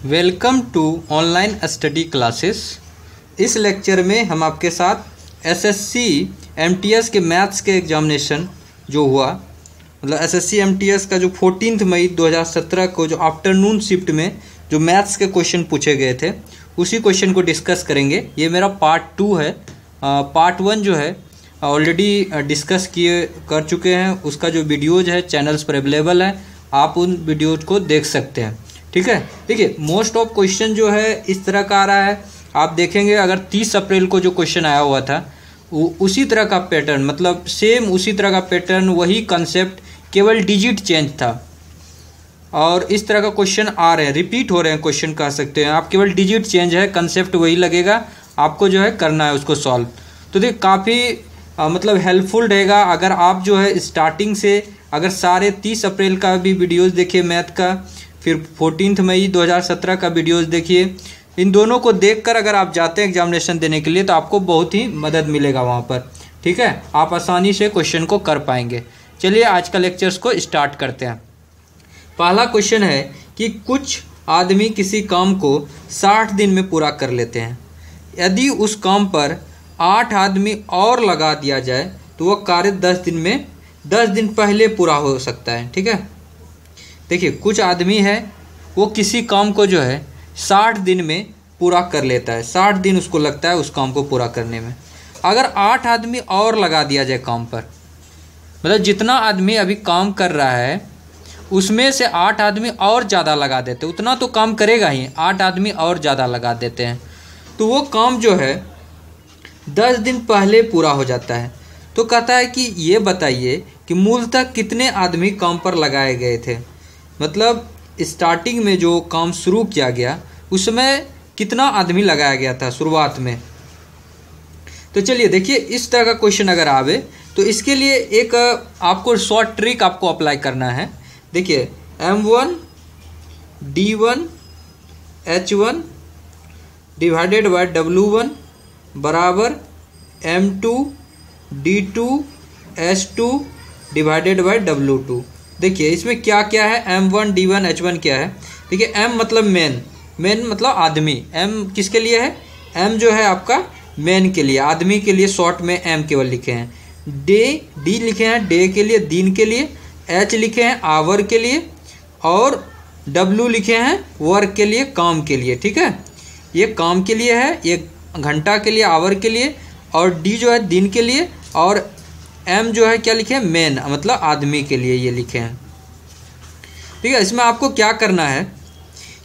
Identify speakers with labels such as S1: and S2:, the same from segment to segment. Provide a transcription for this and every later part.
S1: Welcome to online study classes. इस lecture में हम आपके साथ एसएससी एमटीएस के मैथ्स के एग्जामिनेशन जो हुआ, मतलब एसएससी एमटीएस का जो 14 मई 2017 को जो आफ्टरनून शिफ्ट में जो मैथ्स के क्वेश्चन पूछे गए थे उसी क्वेश्चन को डिस्कस करेंगे। ये मेरा पार्ट 2 है। पार्ट 1 जो है ऑलरेडी डिस्कस कर चुके हैं, उसका जो वीडियोज़ है चैनल्स पर अवेलेबल है, आप उन वीडियोज़ को देख सकते हैं। ठीक है, देखिए मोस्ट ऑफ क्वेश्चन जो है इस तरह का आ रहा है। आप देखेंगे अगर 30 अप्रैल को जो क्वेश्चन आया हुआ था उसी तरह का पैटर्न, मतलब सेम उसी तरह का पैटर्न, वही कंसेप्ट, केवल डिजिट चेंज था और इस तरह का क्वेश्चन आ रहे हैं, रिपीट हो रहे हैं क्वेश्चन कह सकते हैं आप। केवल डिजिट चेंज है, कंसेप्ट वही लगेगा, आपको जो है करना है उसको सॉल्व। तो देखिए काफ़ी मतलब हेल्पफुल रहेगा अगर आप जो है स्टार्टिंग से अगर सारे 30 अप्रैल का भी वीडियोज़ देखिए मैथ का, फिर 14 मई 2017 का वीडियोज़ देखिए। इन दोनों को देखकर अगर आप जाते हैं एग्जामिनेशन देने के लिए तो आपको बहुत ही मदद मिलेगा वहाँ पर। ठीक है, आप आसानी से क्वेश्चन को कर पाएंगे। चलिए आज का लेक्चर्स को स्टार्ट करते हैं। पहला क्वेश्चन है कि कुछ आदमी किसी काम को 60 दिन में पूरा कर लेते हैं। यदि उस काम पर 8 आदमी और लगा दिया जाए तो वह कार्य 10 दिन पहले पूरा हो सकता है। ठीक है, देखिए कुछ आदमी है वो किसी काम को जो है 60 दिन में पूरा कर लेता है, 60 दिन उसको लगता है उस काम को पूरा करने में। अगर 8 आदमी और लगा दिया जाए काम पर, मतलब जितना आदमी अभी काम कर रहा है उसमें से 8 आदमी और ज़्यादा लगा देते, उतना तो काम करेगा ही, 8 आदमी और ज़्यादा लगा देते हैं तो वो काम जो है 10 दिन पहले पूरा हो जाता है। तो कहता है कि ये बताइए कि मूलतः कितने आदमी काम पर लगाए गए थे, मतलब स्टार्टिंग में जो काम शुरू किया गया उसमें कितना आदमी लगाया गया था शुरुआत में। तो चलिए देखिए इस तरह का क्वेश्चन अगर आवे तो इसके लिए एक आपको शॉर्ट ट्रिक आपको अप्लाई करना है। देखिए M1 D1 H1 divided by W1 बराबर M2 D2 H2 divided by W2। देखिए इसमें क्या क्या है, M1 D1 H1 क्या है। देखिए M मतलब मेन मतलब आदमी, M किसके लिए है, M जो है आपका मेन के लिए, आदमी के लिए शॉर्ट में M केवल लिखे हैं। D लिखे हैं डे के लिए, दिन के लिए। H लिखे हैं आवर के लिए और W लिखे हैं वर्क के लिए, काम के लिए। ठीक है, ये काम के लिए है, ये घंटा के लिए, आवर के लिए, और D जो है दिन के लिए, और M जो है क्या लिखे हैं, मेन मतलब आदमी के लिए ये लिखे हैं। ठीक है, इसमें आपको क्या करना है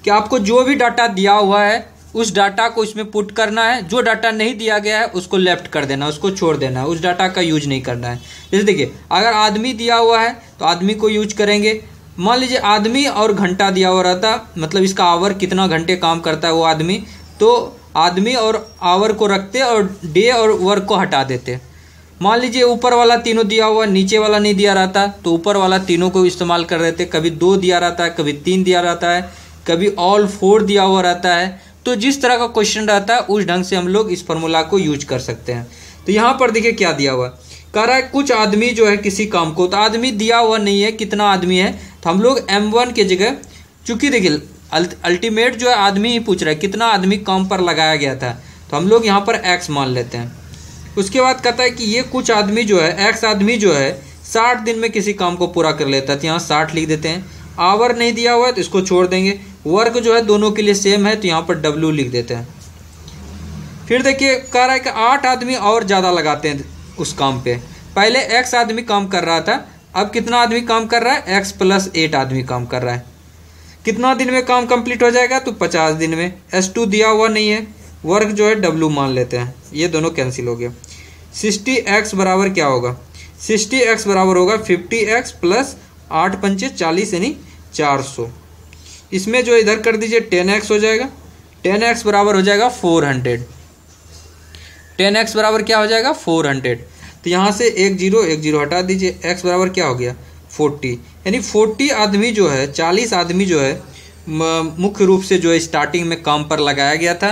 S1: कि आपको जो भी डाटा दिया हुआ है उस डाटा को इसमें पुट करना है, जो डाटा नहीं दिया गया है उसको लेफ्ट कर देना, उसको छोड़ देना है, उस डाटा का यूज नहीं करना है। जैसे देखिए अगर आदमी दिया हुआ है तो आदमी को यूज करेंगे। मान लीजिए आदमी और घंटा दिया हुआ रहता, मतलब इसका आवर कितना घंटे काम करता है वो आदमी, तो आदमी और आवर को रखते और डे और वर्क को हटा देते। मान लीजिए ऊपर वाला तीनों दिया हुआ, नीचे वाला नहीं दिया रहता तो ऊपर वाला तीनों को इस्तेमाल कर रहे थे। कभी 2 दिया रहता है, कभी 3 दिया रहता है, कभी ऑल 4 दिया हुआ रहता है। तो जिस तरह का क्वेश्चन रहता है उस ढंग से हम लोग इस फॉर्मूला को यूज कर सकते हैं। तो यहाँ पर देखिए क्या दिया हुआ, कह रहा है कुछ आदमी जो है किसी काम को, तो आदमी दिया हुआ नहीं है कितना आदमी है, तो हम लोग M1 की जगह, चूँकि देखिए अल्टीमेट जो है आदमी ही पूछ रहा है कितना आदमी काम पर लगाया गया था, तो हम लोग यहाँ पर X मान लेते हैं। उसके बाद कहता है कि ये कुछ आदमी जो है, X आदमी जो है 60 दिन में किसी काम को पूरा कर लेता है, तो यहाँ 60 लिख देते हैं। आवर नहीं दिया हुआ है तो इसको छोड़ देंगे। वर्क जो है दोनों के लिए सेम है तो यहाँ पर W लिख देते हैं। फिर देखिए कह रहा है कि 8 आदमी और ज़्यादा लगाते हैं उस काम पे। पहले X आदमी काम कर रहा था, अब कितना आदमी काम कर रहा है, X प्लस 8 आदमी काम कर रहा है। कितना दिन में काम कंप्लीट हो जाएगा, तो 50 दिन में। S2 दिया हुआ नहीं है, वर्क जो है W मान लेते हैं, ये दोनों कैंसिल हो गया। 60X बराबर क्या होगा, 60X बराबर होगा 50X प्लस 8 पंचे 40 यानी 400। इसमें जो इधर कर दीजिए 10X हो जाएगा, 10X बराबर हो जाएगा 400। 10X बराबर क्या हो जाएगा 400। तो यहाँ से 1 0 हटा दीजिए, X बराबर क्या हो गया 40, यानी 40 आदमी जो है, 40 आदमी जो है मुख्य रूप से जो है स्टार्टिंग में काम पर लगाया गया था।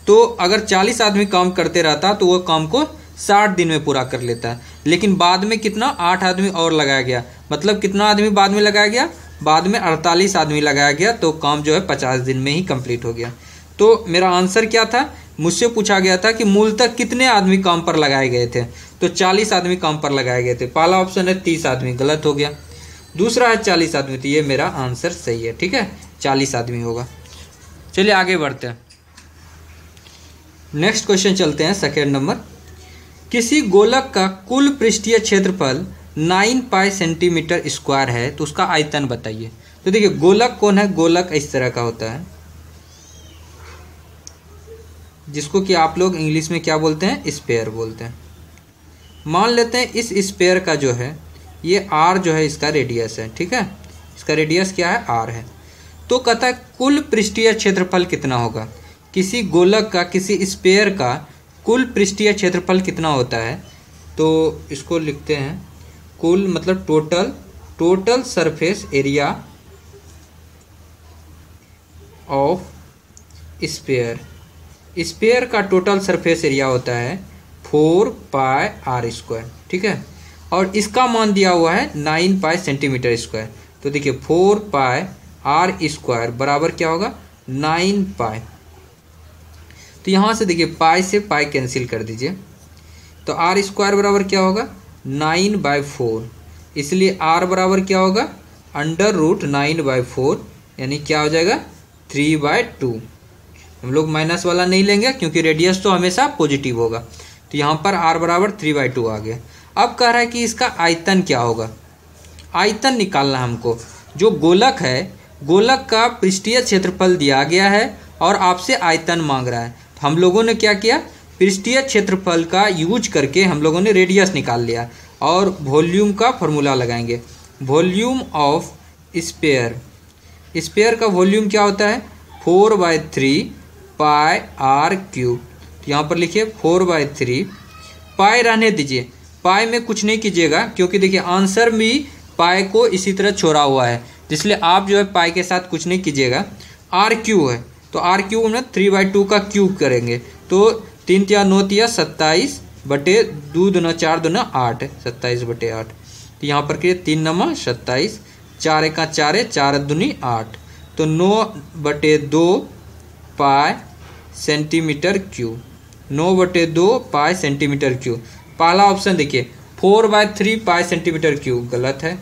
S1: तो अगर 40 आदमी काम करते रहता तो वह काम को 60 दिन में पूरा कर लेता है। लेकिन बाद में कितना 8 आदमी और लगाया गया, मतलब कितना आदमी बाद में लगाया गया, बाद में 48 आदमी लगाया गया, तो काम जो है 50 दिन में ही कंप्लीट हो गया। तो मेरा आंसर क्या था, मुझसे पूछा गया था कि मूलतः कितने आदमी काम पर लगाए गए थे, तो 40 आदमी काम पर लगाए गए थे। पहला ऑप्शन है 30 आदमी, गलत हो गया। दूसरा है 40 आदमी, तो ये मेरा आंसर सही है। ठीक है, 40 आदमी होगा। चलिए आगे बढ़ते हैं, नेक्स्ट क्वेश्चन चलते हैं, सेकेंड नंबर। किसी गोलक का कुल पृष्ठीय क्षेत्रफल 9 पाई सेंटीमीटर स्क्वायर है, तो उसका आयतन बताइए। तो देखिए गोलक कौन है, गोलक इस तरह का होता है, जिसको कि आप लोग इंग्लिश में क्या बोलते हैं, स्पेयर बोलते हैं। मान लेते हैं इस स्पेयर का जो है ये आर जो है इसका रेडियस है। ठीक है, इसका रेडियस क्या है, आर है। तो कहता है कुल पृष्ठीय क्षेत्रफल कितना होगा। किसी गोलक का, किसी स्पेयर का कुल पृष्ठीय क्षेत्रफल कितना होता है, तो इसको लिखते हैं कुल मतलब total surface area of sphere. Sphere का टोटल सरफेस एरिया होता है 4 पाई आर स्क्वायर। ठीक है, और इसका मान दिया हुआ है 9 पाई सेंटीमीटर स्क्वायर। तो देखिए 4 पाई आर स्क्वायर बराबर क्या होगा, 9 पाई। तो यहाँ से देखिए पाई से पाई कैंसिल कर दीजिए, तो आर स्क्वायर बराबर क्या होगा, 9/4। इसलिए आर बराबर क्या होगा, √9/4, यानी क्या हो जाएगा 3/2। हम लोग माइनस वाला नहीं लेंगे क्योंकि रेडियस तो हमेशा पॉजिटिव होगा। तो यहाँ पर r बराबर 3/2 आ गया। अब कह रहा है कि इसका आयतन क्या होगा, आयतन निकालना हमको। जो गोलक है, गोलक का पृष्ठीय क्षेत्रफल दिया गया है और आपसे आयतन मांग रहा है। तो हम लोगों ने क्या किया, पृष्ठीय क्षेत्रफल का यूज करके हम लोगों ने रेडियस निकाल लिया और वॉल्यूम का फॉर्मूला लगाएंगे। वॉल्यूम ऑफ स्पेयर, स्पेयर का वॉल्यूम क्या होता है, 4/3 पाई आर क्यूब। तो यहाँ पर लिखिए 4/3, पाई रहने दीजिए, पाई में कुछ नहीं कीजिएगा क्योंकि देखिए आंसर में पाई को इसी तरह छोड़ा हुआ है, इसलिए आप जो है पाई के साथ कुछ नहीं कीजिएगा। आर क्यूब है तो आर क्यूब में 3/2 का क्यूब करेंगे, तो 3 × 9 = 27 बटे 2 × 4 = 8 है, 27/8। तो यहाँ पर करिए 3 × 27, 4 × 4 = 4 दूनी 8, तो 9/2 पाई सेंटीमीटर क्यूब, 9/2 पाई सेंटीमीटर क्यूब। पहला ऑप्शन देखिए 4/3 पाई सेंटीमीटर क्यूब गलत है,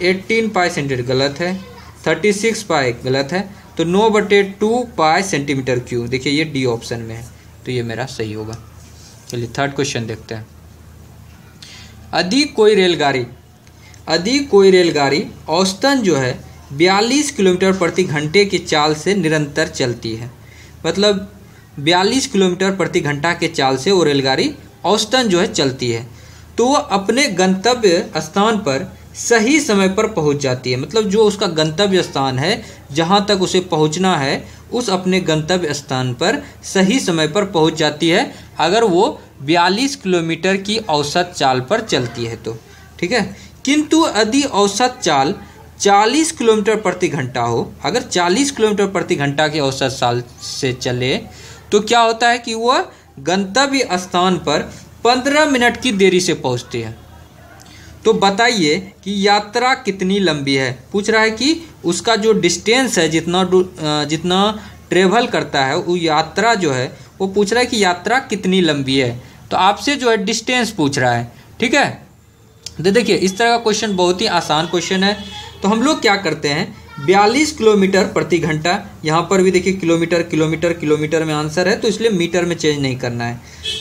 S1: 18 पाई सेंटीमीटर गलत है, 36 पाई गलत है, तो 9/2 पाई सेंटीमीटर क्यूब, देखिए ये डी ऑप्शन में है, तो ये मेरा सही होगा। चलिए थर्ड क्वेश्चन देखते हैं। यदि कोई रेलगाड़ी औसतन जो है 42 किलोमीटर प्रति घंटे की चाल से निरंतर चलती है, मतलब 42 किलोमीटर प्रति घंटा के चाल से वो रेलगाड़ी औसतन जो है चलती है, तो वो अपने गंतव्य स्थान पर सही समय पर पहुंच जाती है। मतलब जो उसका गंतव्य स्थान है, जहां तक उसे पहुंचना है, उस अपने गंतव्य स्थान पर सही समय पर पहुंच जाती है अगर वो 42 किलोमीटर की औसत चाल पर चलती है तो। ठीक है, किंतु यदि औसत चाल 40 किलोमीटर प्रति घंटा हो, अगर 40 किलोमीटर प्रति घंटा की औसत चाल से चले तो क्या होता है कि वह गंतव्य स्थान पर 15 मिनट की देरी से पहुंचती है। तो बताइए कि यात्रा कितनी लंबी है। पूछ रहा है कि उसका जो डिस्टेंस है, जितना ट्रेवल करता है, वो यात्रा जो है वो पूछ रहा है कि यात्रा कितनी लंबी है। तो आपसे जो है डिस्टेंस पूछ रहा है। ठीक है, तो देखिए इस तरह का क्वेश्चन बहुत ही आसान क्वेश्चन है। तो हम लोग क्या करते हैं, 42 किलोमीटर प्रति घंटा, यहाँ पर भी देखिए किलोमीटर में आंसर है, तो इसलिए मीटर में चेंज नहीं करना है।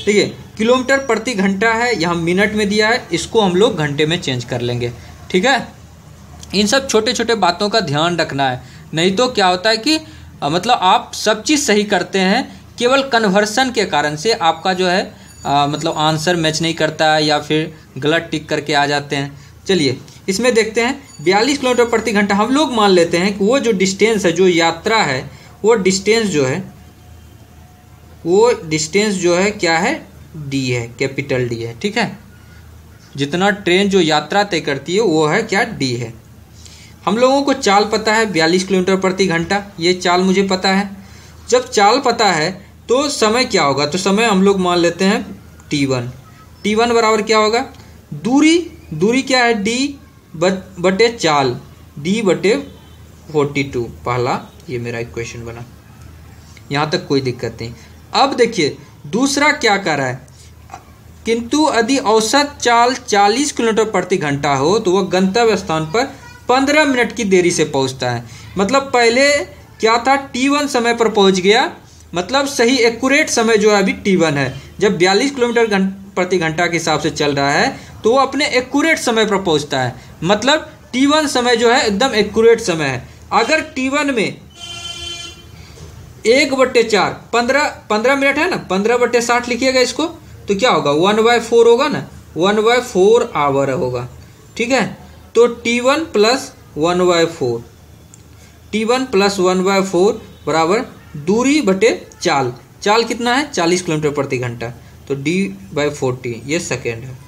S1: देखिए किलोमीटर प्रति घंटा है, यहाँ मिनट में दिया है, इसको हम लोग घंटे में चेंज कर लेंगे। ठीक है, इन सब छोटे छोटे बातों का ध्यान रखना है, नहीं तो क्या होता है कि मतलब आप सब चीज़ सही करते हैं, केवल कन्वर्सन के कारण से आपका जो है मतलब आंसर मैच नहीं करता है या फिर गलत टिक करके आ जाते हैं। चलिए इसमें देखते हैं 42 किलोमीटर प्रति घंटा हम लोग मान लेते हैं कि वो जो डिस्टेंस है, जो यात्रा है, वो डिस्टेंस जो है क्या है, डी है, कैपिटल डी है। ठीक है, जितना ट्रेन जो यात्रा तय करती है वो है क्या, डी है। हम लोगों को चाल पता है 42 किलोमीटर प्रति घंटा, ये चाल मुझे पता है। जब चाल पता है तो समय क्या होगा, तो समय हम लोग मान लेते हैं t1 बराबर क्या होगा, दूरी क्या है, d बटे चाल, D/42 पहला ये मेरा इक्वेशन बना। यहाँ तक कोई दिक्कत नहीं। अब देखिए दूसरा क्या कर रहा है, किंतु यदि औसत चाल 40 किलोमीटर प्रति घंटा हो तो वह गंतव्य स्थान पर 15 मिनट की देरी से पहुंचता है। मतलब पहले क्या था, T1 समय पर पहुंच गया, मतलब सही एक्यूरेट समय जो है अभी T1 है। जब 42 किलोमीटर प्रति घंटा के हिसाब से चल रहा है तो वो अपने एक्यूरेट समय पर पहुंचता है, मतलब T1 समय जो है एकदम एक्यूरेट समय है। अगर T1 में 1/4 15 मिनट है ना, 15/60 लिखिएगा इसको, तो क्या होगा 1/4 होगा ना, 1/4 आवर होगा। ठीक है, तो T1 प्लस 1/4, T1 प्लस 1/4 बराबर दूरी बटे चाल। चाल कितना है 40 किलोमीटर प्रति घंटा, तो D/40 ये सेकेंड है।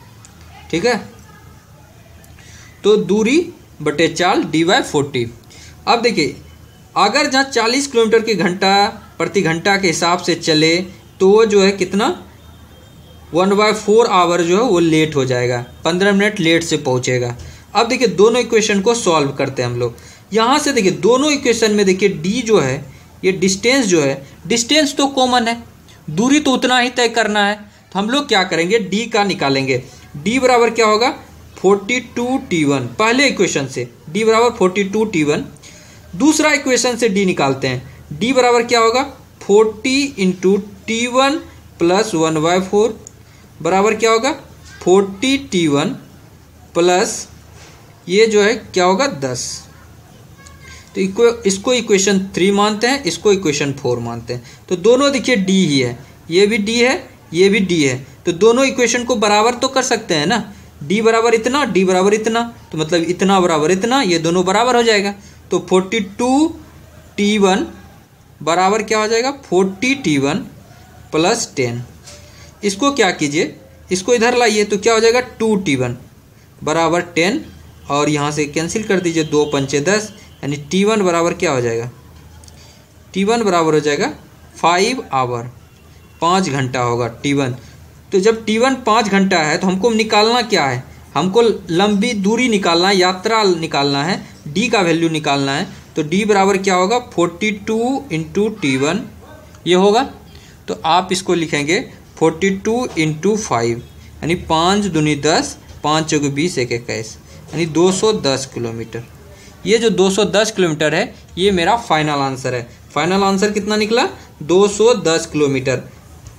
S1: ठीक है, तो दूरी बटे चाल D/40। अब देखिए अगर जहाँ 40 किलोमीटर की प्रति घंटा के हिसाब से चले तो वो जो है कितना 1/4 आवर जो है वो लेट हो जाएगा, 15 मिनट लेट से पहुँचेगा। अब देखिए दोनों इक्वेशन को सॉल्व करते हैं हम लोग। यहाँ से देखिए दोनों इक्वेशन में देखिए D जो है ये डिस्टेंस जो है, डिस्टेंस तो कॉमन है, दूरी तो उतना ही तय करना है, तो हम लोग क्या करेंगे D का निकालेंगे। D बराबर क्या होगा 42T1 पहले इक्वेशन से, D बराबर 42T1। दूसरा इक्वेशन से D निकालते हैं, D बराबर क्या होगा 40 इंटू T1 प्लस 1/4 बराबर क्या होगा 40T1 प्लस ये जो है क्या होगा 10। तो इसको इक्वेशन 3 मानते हैं, इसको इक्वेशन 4 मानते हैं। तो दोनों देखिए D ही है, ये भी D है, ये भी D है, तो दोनों इक्वेशन को बराबर तो कर सकते हैं ना। D बराबर इतना, D बराबर इतना, तो मतलब इतना बराबर इतना, ये दोनों बराबर हो जाएगा। तो 42T1 बराबर क्या हो जाएगा 40T1 प्लस 10। इसको क्या कीजिए, इसको इधर लाइए, तो क्या हो जाएगा 2T1 बराबर 10, और यहाँ से कैंसिल कर दीजिए, 2 पंचे 10, यानी T1 बराबर क्या हो जाएगा, T1 बराबर हो जाएगा 5 आवर, 5 घंटा होगा T1। तो जब T1 5 घंटा है तो हमको निकालना क्या है, हमको लंबी दूरी निकालना है, यात्रा निकालना है, D का वैल्यू निकालना है। तो D बराबर क्या होगा 42 इंटू T1 ये होगा, तो आप इसको लिखेंगे 42 इंटू 5 यानी 5 दूनी 10, 5 चौके 20, 1 21 यानी 210 किलोमीटर। ये जो 210 किलोमीटर है ये मेरा फाइनल आंसर है। फाइनल आंसर कितना निकला 210 किलोमीटर।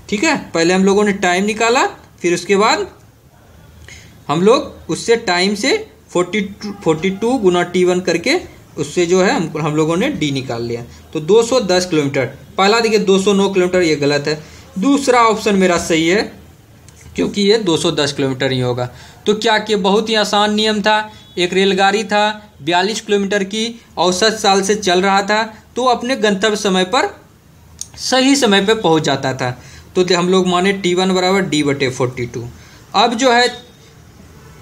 S1: ठीक है, पहले हम लोगों ने टाइम निकाला, फिर उसके बाद हम लोग उससे टाइम से 42 गुना T1 करके उससे जो है हम लोगों ने D निकाल लिया। तो 210 किलोमीटर, पहला देखिए 209 किलोमीटर, ये गलत है। दूसरा ऑप्शन मेरा सही है क्योंकि ये 210 किलोमीटर ही होगा। तो क्या कि बहुत ही आसान नियम था। एक रेलगाड़ी था 42 किलोमीटर की औसत चाल से चल रहा था, तो अपने गंतव्य समय पर सही समय पर पहुंच जाता था। तो हम लोग माने T1 बराबर D/42। अब जो है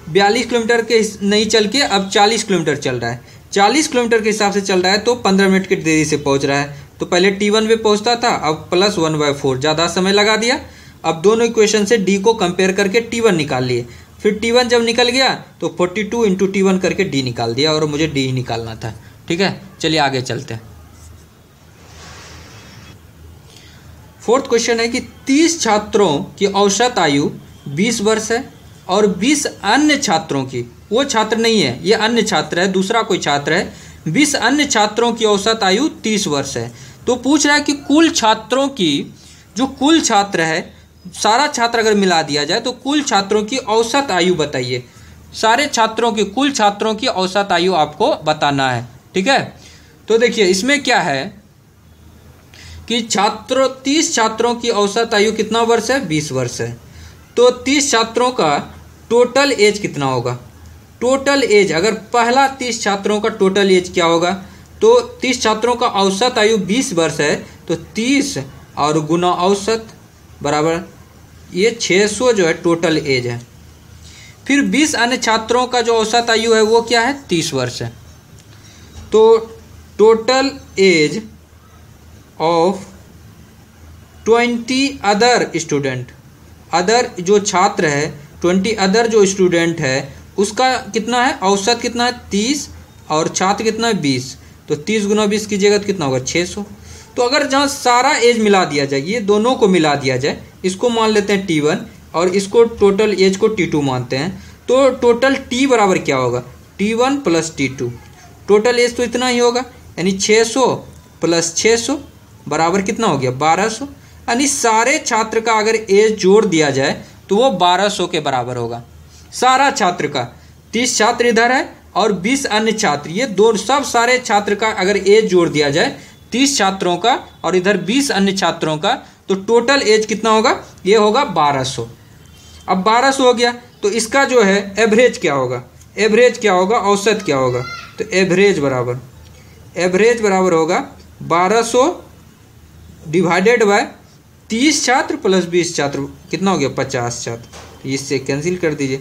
S1: 42 किलोमीटर के नहीं चल के अब 40 किलोमीटर चल रहा है, 40 किलोमीटर के हिसाब से चल रहा है, तो 15 मिनट की देरी से पहुंच रहा है। तो पहले T1 पे पहुंचता था, अब प्लस 1/4 ज़्यादा समय लगा दिया। अब दोनों इक्वेशन से D को कंपेयर करके T1 निकाल लिए, फिर T1 जब निकल गया तो 42 इंटू T1 करके D निकाल दिया, और मुझे D ही निकालना था। ठीक है, चलिए आगे चलते हैं। फोर्थ क्वेश्चन है कि 30 छात्रों की औसत आयु 20 वर्ष है और 20 अन्य छात्रों की, वो छात्र नहीं है, ये अन्य छात्र है, दूसरा कोई छात्र है, 20 अन्य छात्रों की औसत आयु 30 वर्ष है। तो पूछ रहा है कि कुल छात्रों की, जो कुल छात्र है, सारा छात्र अगर मिला दिया जाए तो कुल छात्रों की औसत आयु बताइए। सारे छात्रों की, कुल छात्रों की औसत आयु आपको बताना है। ठीक है, तो देखिए इसमें क्या है कि 30 छात्रों की औसत आयु कितना वर्ष है 20 वर्ष है। तो 30 छात्रों का टोटल एज कितना होगा, टोटल एज अगर पहला 30 छात्रों का टोटल एज क्या होगा, तो 30 छात्रों का औसत आयु 20 वर्ष है, तो 30 और गुना औसत बराबर ये 600 जो है टोटल एज है। फिर 20 अन्य छात्रों का जो औसत आयु है वो क्या है 30 वर्ष है। तो total age of 20 other student, other जो छात्र है 20 अदर जो स्टूडेंट है उसका कितना है, औसत कितना है 30 और छात्र कितना है 20, तो 30 गुना 20 कीजिएगा तो कितना होगा 600। तो अगर जहाँ सारा एज मिला दिया जाए, ये दोनों को मिला दिया जाए, इसको मान लेते हैं T1 और इसको टोटल एज को T2 मानते हैं, तो टोटल T बराबर क्या होगा T1 plus T2। Total as तो इतना ही होगा, यानी 600 प्लस 600 बराबर कितना हो गया 1200। यानी सारे छात्र का अगर एज जोड़ दिया जाए तो वो 1200 के बराबर होगा। सारा छात्र का, 30 छात्र इधर है और 20 अन्य छात्र, ये दो सब सारे छात्र का अगर एज जोड़ दिया जाए 30 छात्रों का और इधर 20 अन्य छात्रों का, तो टोटल एज कितना होगा, ये होगा 1200। अब 1200 हो गया तो इसका जो है एवरेज क्या होगा, एवरेज क्या होगा, औसत क्या होगा, तो एवरेज बराबर होगा 1200 डिवाइडेड बाय 30 छात्र प्लस 20 छात्र, कितना हो गया 50 छात्र। इससे कैंसिल कर दीजिए,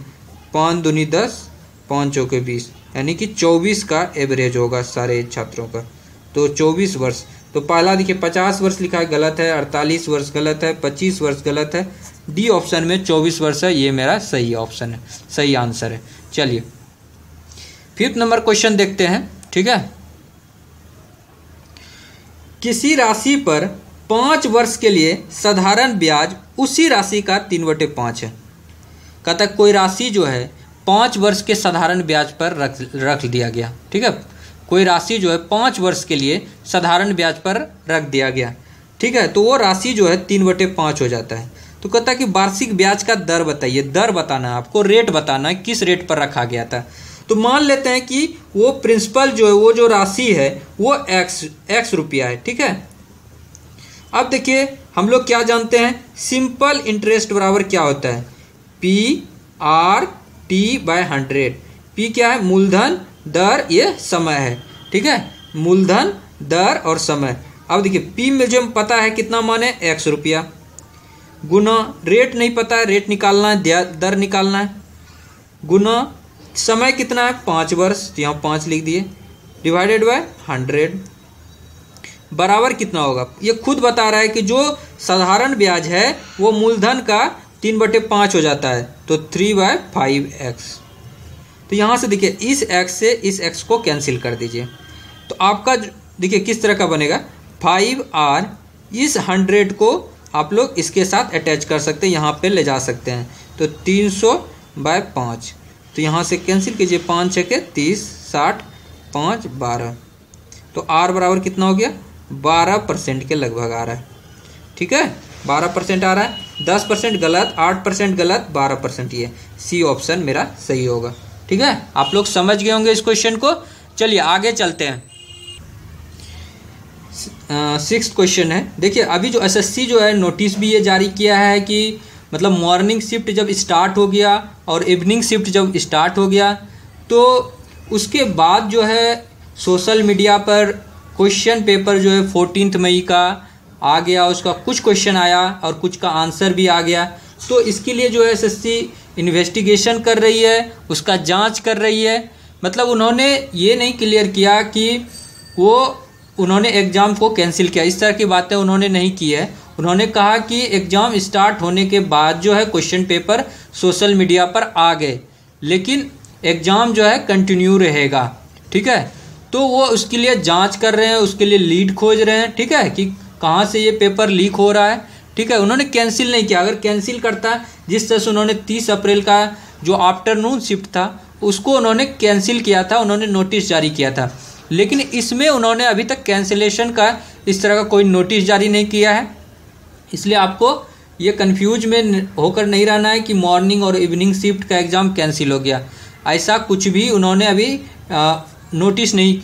S1: 5 दूनी 10, 5 चौके 20, यानी कि 24 का एवरेज होगा सारे छात्रों का। तो 24 वर्ष, तो पहला देखिए 50 वर्ष लिखा है, गलत है। 48 वर्ष गलत है। 25 वर्ष गलत है। डी ऑप्शन में 24 वर्ष है, ये मेरा सही ऑप्शन है, सही आंसर है। चलिए 5th नंबर क्वेश्चन देखते हैं, ठीक है। किसी राशि पर 5 वर्ष के लिए साधारण ब्याज उसी राशि का 3/5 है। कहता है कोई राशि जो है 5 वर्ष के साधारण ब्याज पर रख दिया गया, ठीक है। कोई राशि जो है 5 वर्ष के लिए साधारण ब्याज पर रख दिया गया, ठीक है। तो वो राशि जो है 3/5 हो जाता है। तो कहता है कि वार्षिक ब्याज का दर बताइए। दर बताना है आपको, रेट बताना है, किस रेट पर रखा गया था। तो मान लेते हैं कि वो प्रिंसिपल जो है, वो जो राशि है वो x रुपया है, ठीक है। अब देखिए हम लोग क्या जानते हैं, सिंपल इंटरेस्ट बराबर क्या होता है, P/T/100। P क्या है, मूलधन, दर, ये समय है, ठीक है। मूलधन, दर और समय। अब देखिए P में जो पता है कितना माने x रुपया, गुना रेट नहीं पता है, रेट निकालना है, दर निकालना है, गुना समय कितना है 5 वर्ष, तो यहाँ 5 लिख दिए, डिवाइडेड बाय 100 बराबर कितना होगा। ये खुद बता रहा है कि जो साधारण ब्याज है वो मूलधन का 3/5 हो जाता है, तो 3/5x। तो यहाँ से देखिए इस x से इस x को कैंसिल कर दीजिए, तो आपका देखिए किस तरह का बनेगा 5r। इस 100 को आप लोग इसके साथ अटैच कर सकते हैं, यहाँ पे ले जा सकते हैं, तो 300/5। तो यहाँ से कैंसिल कीजिए, 5 6 30, 60, 5 12, तो r बराबर कितना हो गया 12% के लगभग आ रहा है, ठीक है। 12% आ रहा है, 10% गलत, 8% गलत, 12% ये सी ऑप्शन मेरा सही होगा, ठीक है। आप लोग समझ गए होंगे इस क्वेश्चन को। चलिए आगे चलते हैं। 6th क्वेश्चन है, देखिए अभी जो एसएससी जो है नोटिस भी ये जारी किया है कि मतलब मॉर्निंग शिफ्ट जब स्टार्ट हो गया और इवनिंग शिफ्ट जब स्टार्ट हो गया, तो उसके बाद जो है सोशल मीडिया पर क्वेश्चन पेपर जो है 14 मई का आ गया, उसका कुछ क्वेश्चन आया और कुछ का आंसर भी आ गया। तो इसके लिए जो है एसएससी इन्वेस्टिगेशन कर रही है, उसका जांच कर रही है। मतलब उन्होंने ये नहीं क्लियर किया कि उन्होंने एग्ज़ाम को कैंसिल किया, इस तरह की बातें उन्होंने नहीं की है। उन्होंने कहा कि एग्ज़ाम स्टार्ट होने के बाद जो है क्वेश्चन पेपर सोशल मीडिया पर आ गए, लेकिन एग्ज़ाम जो है कंटिन्यू रहेगा, ठीक है। तो वो उसके लिए जांच कर रहे हैं, उसके लिए लीड खोज रहे हैं, ठीक है, कि कहाँ से ये पेपर लीक हो रहा है, ठीक है। उन्होंने कैंसिल नहीं किया। अगर कैंसिल करता, जिस तरह से उन्होंने 30 अप्रैल का जो आफ्टरनून शिफ्ट था उसको उन्होंने कैंसिल किया था, उन्होंने नोटिस जारी किया था, लेकिन इसमें उन्होंने अभी तक कैंसिलेशन का इस तरह का कोई नोटिस जारी नहीं किया है। इसलिए आपको ये कंफ्यूज में होकर नहीं रहना है कि मॉर्निंग और इवनिंग शिफ्ट का एग्ज़ाम कैंसिल हो गया, ऐसा कुछ भी उन्होंने अभी नोटिस नहीं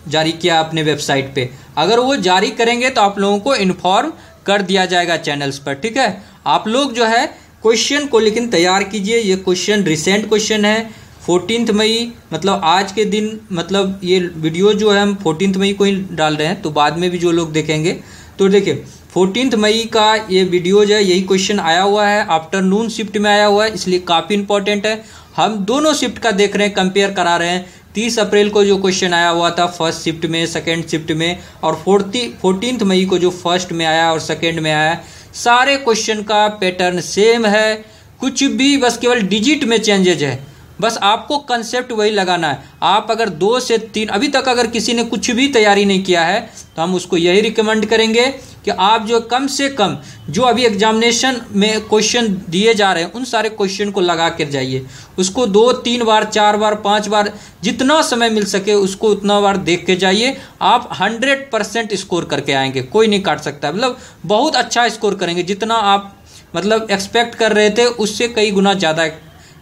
S1: जारी किया अपने वेबसाइट पे। अगर वो जारी करेंगे तो आप लोगों को इन्फॉर्म कर दिया जाएगा चैनल्स पर, ठीक है। आप लोग जो है क्वेश्चन को लेकिन तैयार कीजिए। ये क्वेश्चन रिसेंट क्वेश्चन है, 14 मई, मतलब आज के दिन, मतलब ये वीडियो जो है हम 14 मई को ही डाल रहे हैं, तो बाद में भी जो लोग देखेंगे तो देखिए 14 मई का ये वीडियो जो है यही क्वेश्चन आया हुआ है, आफ्टरनून शिफ्ट में आया हुआ है, इसलिए काफ़ी इंपॉर्टेंट है। हम दोनों शिफ्ट का देख रहे हैं, कंपेयर करा रहे हैं। 30 अप्रैल को जो क्वेश्चन आया हुआ था फर्स्ट शिफ्ट में, सेकेंड शिफ्ट में, और 14 मई को जो फर्स्ट में आया और सेकेंड में आया, सारे क्वेश्चन का पैटर्न सेम है, कुछ भी बस केवल डिजिट में चेंजेज है। बस आपको कंसेप्ट वही लगाना है। आप अगर 2 से 3 अभी तक अगर किसी ने कुछ भी तैयारी नहीं किया है तो हम उसको यही रिकमेंड करेंगे कि आप जो कम से कम जो अभी एग्जामिनेशन में क्वेश्चन दिए जा रहे हैं उन सारे क्वेश्चन को लगा कर जाइए। उसको 2, 3 बार, 4 बार, 5 बार जितना समय मिल सके उसको उतना बार देख के जाइए। आप 100% स्कोर करके आएंगे, कोई नहीं काट सकता। मतलब बहुत अच्छा स्कोर करेंगे, जितना आप मतलब एक्सपेक्ट कर रहे थे उससे कई गुना ज़्यादा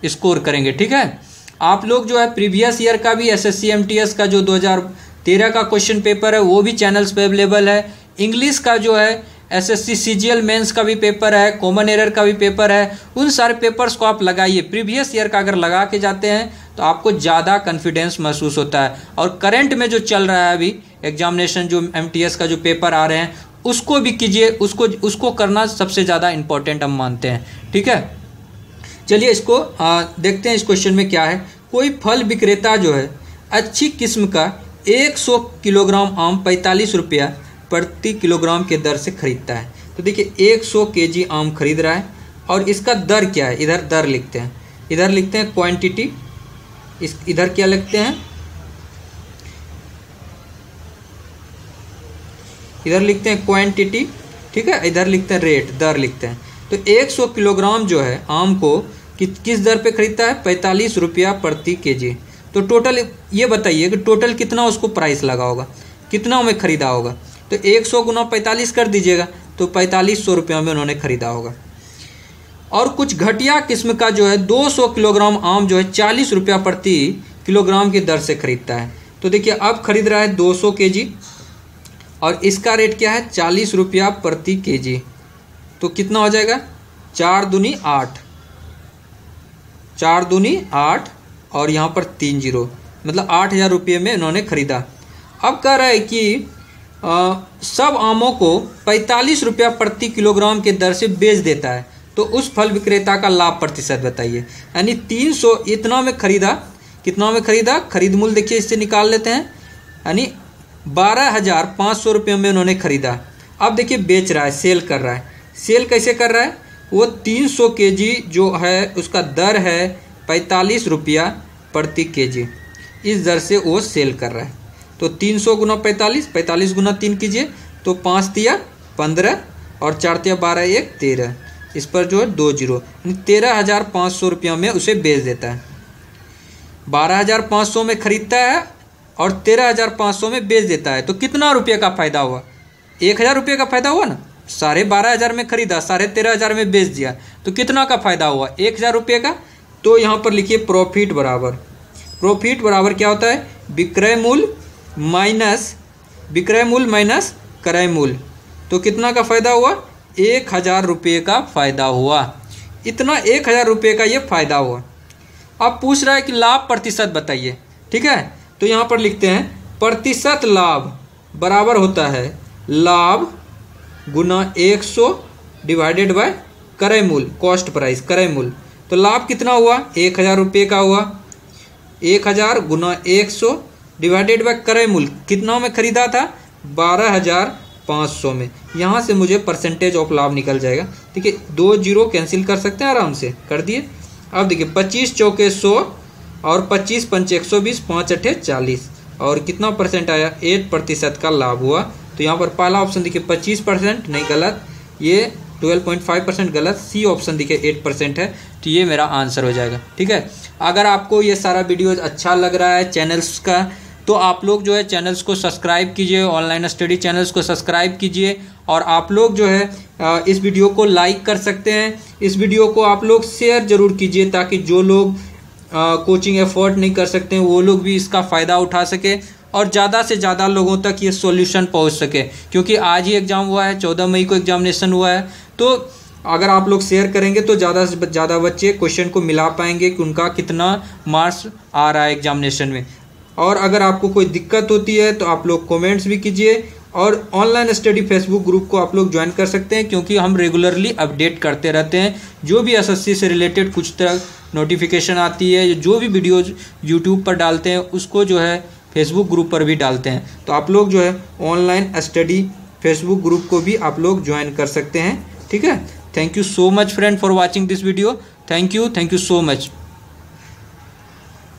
S1: स्कोर करेंगे। ठीक है, आप लोग जो है प्रीवियस ईयर का भी एसएससी एमटीएस का जो 2013 का क्वेश्चन पेपर है वो भी चैनल्स पे अवेलेबल है। इंग्लिश का जो है एसएससी सीजीएल मेंस का भी पेपर है, कॉमन एरर का भी पेपर है। उन सारे पेपर्स को आप लगाइए। प्रीवियस ईयर का अगर लगा के जाते हैं तो आपको ज़्यादा कॉन्फिडेंस महसूस होता है। और करंट में जो चल रहा है अभी एग्जामिनेशन, जो एमटीएस का जो पेपर आ रहे हैं उसको भी कीजिए। उसको करना सबसे ज़्यादा इम्पोर्टेंट हम मानते हैं। ठीक है, चलिए इसको देखते हैं इस क्वेश्चन में क्या है। कोई फल विक्रेता जो है अच्छी किस्म का 100 किलोग्राम आम 45 रुपया प्रति किलोग्राम के दर से खरीदता है। तो देखिए 100 केजी आम खरीद रहा है और इसका दर क्या है, इधर दर लिखते हैं, इधर लिखते हैं क्वांटिटी, इधर क्या लिखते हैं, इधर लिखते हैं क्वांटिटी। ठीक है, इधर लिखते हैं रेट, दर लिखते हैं। तो 100 किलोग्राम जो है आम को किस दर पे खरीदता है, 45 रुपया प्रति केजी। तो टोटल ये बताइए कि टोटल कितना उसको प्राइस लगा होगा, कितना में खरीदा होगा। तो 100 गुना 45 कर दीजिएगा तो 4500 रुपया में उन्होंने खरीदा होगा। और कुछ घटिया किस्म का जो है 200 किलोग्राम आम जो है 40 रुपया प्रति किलोग्राम की दर से खरीदता है। तो देखिए अब खरीद रहा है 200 केजी और इसका रेट क्या है, 40 रुपया प्रति केजी। तो कितना हो जाएगा, 4 दूनी 8, 4 दूनी 8 और यहाँ पर 3 जीरो, मतलब 8000 रुपये में इन्होंने खरीदा। अब कह रहा है कि सब आमों को 45 रुपया प्रति किलोग्राम के दर से बेच देता है। तो उस फल विक्रेता का लाभ प्रतिशत बताइए। यानी 300 इतना में खरीदा, कितना में खरीदा, खरीद मूल्य देखिए इससे निकाल लेते हैं, यानी 12,500 रुपये में उन्होंने खरीदा। अब देखिए बेच रहा है, सेल कर रहा है। सेल कैसे कर रहा है, वो 300 केजी जो है उसका दर है 45 रुपया प्रति केजी, इस दर से वो सेल कर रहा है। तो 300 गुना 45, 45 गुना 3 कीजिए तो 5 तिया 15 और 4 तिया 12, 1 13, इस पर जो है 2 जीरो, 13,500 रुपया में उसे बेच देता है। 12,500 में खरीदता है और 13,500 में बेच देता है। तो कितना रुपये का फ़ायदा हुआ, 1,000 रुपये का फ़ायदा हुआ ना। 12,500 में खरीदा, 13,500 में बेच दिया, तो कितना का फ़ायदा हुआ, 1,000 रुपये का। तो यहाँ पर लिखिए प्रॉफिट बराबर, प्रॉफिट बराबर क्या होता है, विक्रय मूल्य माइनस क्रय मूल्य। तो कितना का फ़ायदा हुआ, 1,000 रुपये का फ़ायदा हुआ। इतना 1,000 रुपये का ये फ़ायदा हुआ। अब पूछ रहा है कि लाभ प्रतिशत बताइए। ठीक है, तो यहाँ पर लिखते हैं प्रतिशत लाभ बराबर होता है लाभ गुना 100 डिवाइडेड बाय क्रय मूल्य, कॉस्ट प्राइस, क्रय मूल्य। तो लाभ कितना हुआ, 1,000 रुपये का हुआ। 1,000 गुना 100 डिवाइडेड बाय क्रय मूल्य, कितना में खरीदा था, 12,500 में। यहाँ से मुझे परसेंटेज ऑफ लाभ निकल जाएगा। ठीक है, 2 जीरो कैंसिल कर सकते हैं, आराम से कर दिए। अब देखिए 25 चौके 100 और 25 पंचे 120, 5 अठे 40 और कितना परसेंट आया, 8% का लाभ हुआ। तो यहाँ पर पहला ऑप्शन देखिए 25% नहीं, गलत, ये 12.5% गलत, सी ऑप्शन देखिए 8% है। तो ये मेरा आंसर हो जाएगा। ठीक है, अगर आपको ये सारा वीडियो अच्छा लग रहा है चैनल्स का, तो आप लोग जो है चैनल्स को सब्सक्राइब कीजिए, ऑनलाइन स्टडी चैनल्स को सब्सक्राइब कीजिए। और आप लोग जो है इस वीडियो को लाइक कर सकते हैं, इस वीडियो को आप लोग शेयर ज़रूर कीजिए ताकि जो लोग कोचिंग एफोर्ड नहीं कर सकते हैं वो लोग भी इसका फ़ायदा उठा सके और ज़्यादा से ज़्यादा लोगों तक ये सॉल्यूशन पहुंच सके। क्योंकि आज ही एग्ज़ाम हुआ है, 14 मई को एग्जामिनेशन हुआ है। तो अगर आप लोग शेयर करेंगे तो ज़्यादा से ज़्यादा बच्चे क्वेश्चन को मिला पाएंगे कि उनका कितना मार्क्स आ रहा है एग्जामिनेशन में। और अगर आपको कोई दिक्कत होती है तो आप लोग कमेंट्स भी कीजिए। और ऑनलाइन स्टडी फेसबुक ग्रुप को आप लोग ज्वाइन कर सकते हैं, क्योंकि हम रेगुलरली अपडेट करते रहते हैं। जो भी एसएससी से रिलेटेड कुछ तरह नोटिफिकेशन आती है, जो भी वीडियोज़ यूट्यूब पर डालते हैं उसको जो है फेसबुक ग्रुप पर भी डालते हैं। तो आप लोग जो है ऑनलाइन स्टडी फेसबुक ग्रुप को भी आप लोग ज्वाइन कर सकते हैं। ठीक है, thank you so much friend for watching this video. Thank you so much.